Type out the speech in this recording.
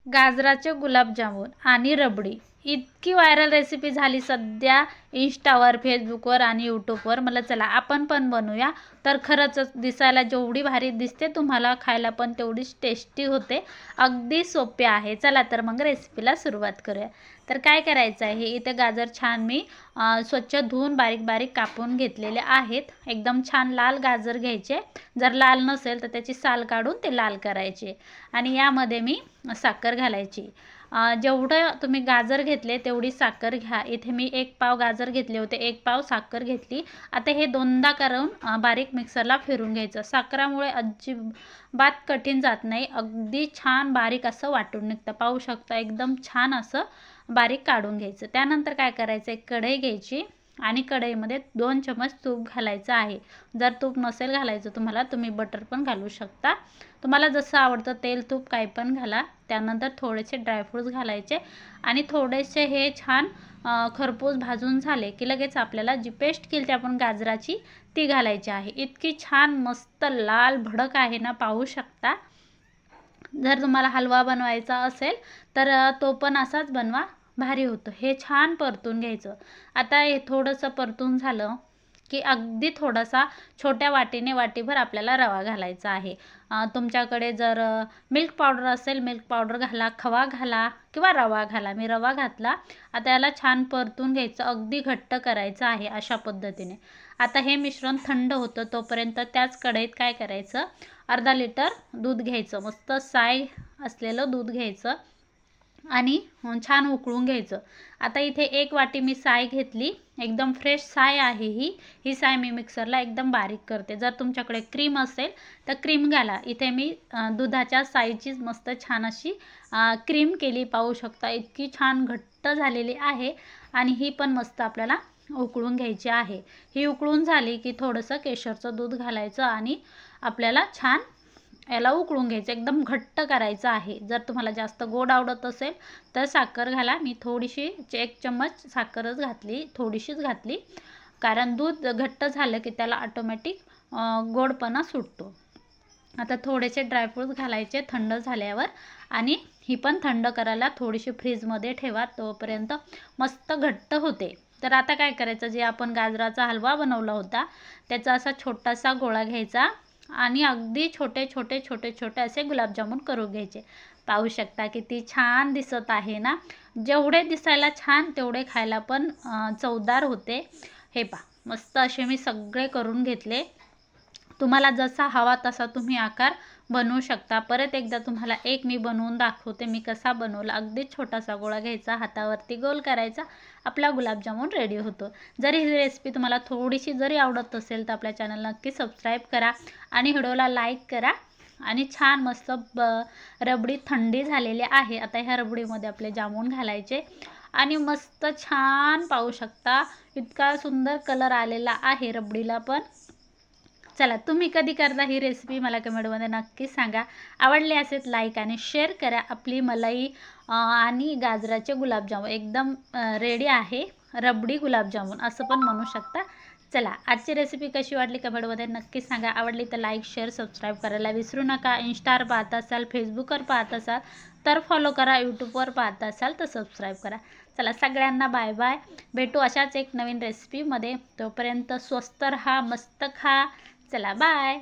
गाजराचे गुलाबजामुन आणि रबडी इतकी व्हायरल रेसिपी झाली सध्या इंस्टावर, फेसबुकवर आणि यूट्यूबवर. मला चला आपण पण बनवूया. तर खरंच दिसायला जेवढी भारी दिसते तुम्हाला खायला पण तेवढीच टेस्टी होते. अगदी सोपे आहे. चला तर मग रेसिपीला सुरुवात करूया. तर काय करायचं आहे, इथे गाजर छान मी स्वच्छ धुवून बारीक बारीक कापून घेतलेले आहेत. एकदम छान लाल गाजर घ्यायचे. जर लाल नसेल तर त्याची साल काढून ते लाल करायचे आणि यामध्ये मी साखर घालायची. जेवढं तुम्ही गाजर घेतले तेवढी साखर घ्या. इथे मी 1 पाव गाजर घेतले होते, 1 पाव साखर घेतली. आता हे दोनदा करून बारीक मिक्सरला फिरून घ्यायचं. साखरामुळे अजिबात कठीण जात नाही, अगदी छान बारीक असं वाटून निघतं. पाहू शकता एकदम छान असं बारीक काढून घ्यायचं. त्यानंतर काय करायचं, एक कढई घ्यायची आणि कढईमध्ये 2 चमच तूप घालायचं आहे. जर तूप नसेल घालायचं तुम्हाला, तुम्ही बटर पण घालू शकता. तुम्हाला जसं आवडतं तेल तूप काही पण घाला. त्यानंतर थोडेसे ड्रायफ्रूट्स घालायचे आणि थोडेसे हे छान खरपूस भाजून झाले की लगेच आपल्याला जी पेस्ट केली आपण गाजराची ती घालायची आहे. इतकी छान मस्त लाल भडक आहे ना, पाहू शकता. जर तुम्हाला हलवा बनवायचा असेल तर तो पण असाच बनवा, भारी होतं. हे छान परतून घ्यायचं. आता हे थोडंसं परतून झालं की अगदी थोडासा छोट्या वाटीने वाटीभर आपल्याला रवा घालायचा आहे. तुमच्याकडे जर मिल्क पावडर असेल मिल्क पावडर घाला, खवा घाला किंवा रवा घाला. मी रवा घातला. आता याला छान परतून घ्यायचं, अगदी घट्ट करायचं आहे अशा पद्धतीने. आता हे मिश्रण थंड होतं तोपर्यंत त्याच कढईत काय करायचं, अर्धा लिटर दूध घ्यायचं. मस्त साय असलेलं दूध घ्यायचं आणि छान उकळून घ्यायचं. आता इथे 1 वाटी मी साय घेतली. एकदम फ्रेश साय आहे ही साय मी मिक्सरला एकदम बारीक करते. जर तुमच्याकडे क्रीम असेल तर क्रीम घाला. इथे मी दुधाच्या सायचीच मस्त छान अशी क्रीम केली. पाहू शकता इतकी छान घट्ट झालेली आहे आणि ही पण मस्त आपल्याला उकळून घ्यायची आहे. ही उकळून झाली की थोडंसं केशरचं दूध घालायचं आणि आपल्याला छान याला उकळून घ्यायचं. एकदम घट्ट करायचं आहे. जर तुम्हाला जास्त गोड आवडत असेल तर साखर घाला. मी थोडीशी 1 चम्मच साखरच घातली, थोडीशीच घातली, कारण दूध घट्ट झालं की त्याला ऑटोमॅटिक गोडपणा सुटतो. आता थोडेसे ड्रायफ्रूट्स घालायचे थंड झाल्यावर आणि ही पण थंड करायला थोडीशी फ्रीजमध्ये ठेवा, तोपर्यंत मस्त घट्ट होते. तर आता काय करायचं, जे आपण गाजराचा हलवा बनवला होता त्याचा असा छोटासा गोळा घ्यायचा आणि अगदी छोटे छोटे छोटे छोटे असे गुलाबजामुन करून घ्यायचे. पाहू शकता किती छान दिसत आहे ना. जेवढे दिसायला छान तेवढे खायला पण चवदार होते. हे पहा मस्त असे मी सगळे करून घेतले. तुम्हाला जसा हवा तसा तुम्ही आकार बनवू शकता. परत एकदा तुम्हाला एक मी बनवून दाखवते मी कसा बनवला. अगदी छोटासा गोळा घ्यायचा, हातावरती गोल करायचा, आपला गुलाबजामुन रेडी होतो. जरी ही रेसिपी तुम्हाला थोडीशी जरी आवडत असेल तर आपल्या चॅनलला नक्की सबस्क्राईब करा आणि व्हिडिओला लाईक करा. आणि छान मस्त रबडी थंडी झालेली आहे. आता ह्या रबडीमध्ये आपले जामून घालायचे आणि मस्त छान पाहू शकता इतका सुंदर कलर आलेला आहे रबडीला पण. चला तुम्ही कधी करता ही रेसिपी मला कमेंटमध्ये नक्की सांगा. आवडली असेल लाईक आणि शेअर करा. आपली मलाई आणि गाजराचे गुलाबजामुन एकदम रेडी आहे. रबडी गुलाबजामुन असं पण म्हणू शकता. चला आजची रेसिपी कशी वाटली कमेंटमध्ये नक्की सांगा. आवडली तर लाईक शेअर सबस्क्राईब करायला विसरू नका. इंस्टावर पाहत असाल, फेसबुकवर पाहत असाल तर फॉलो करा, यूट्यूबवर पाहत असाल तर सबस्क्राईब करा. चला सगळ्यांना बाय बाय. भेटू अशाच एक नवीन रेसिपीमध्ये. तोपर्यंत स्वस्त रहा, मस्त खा. चला बाय.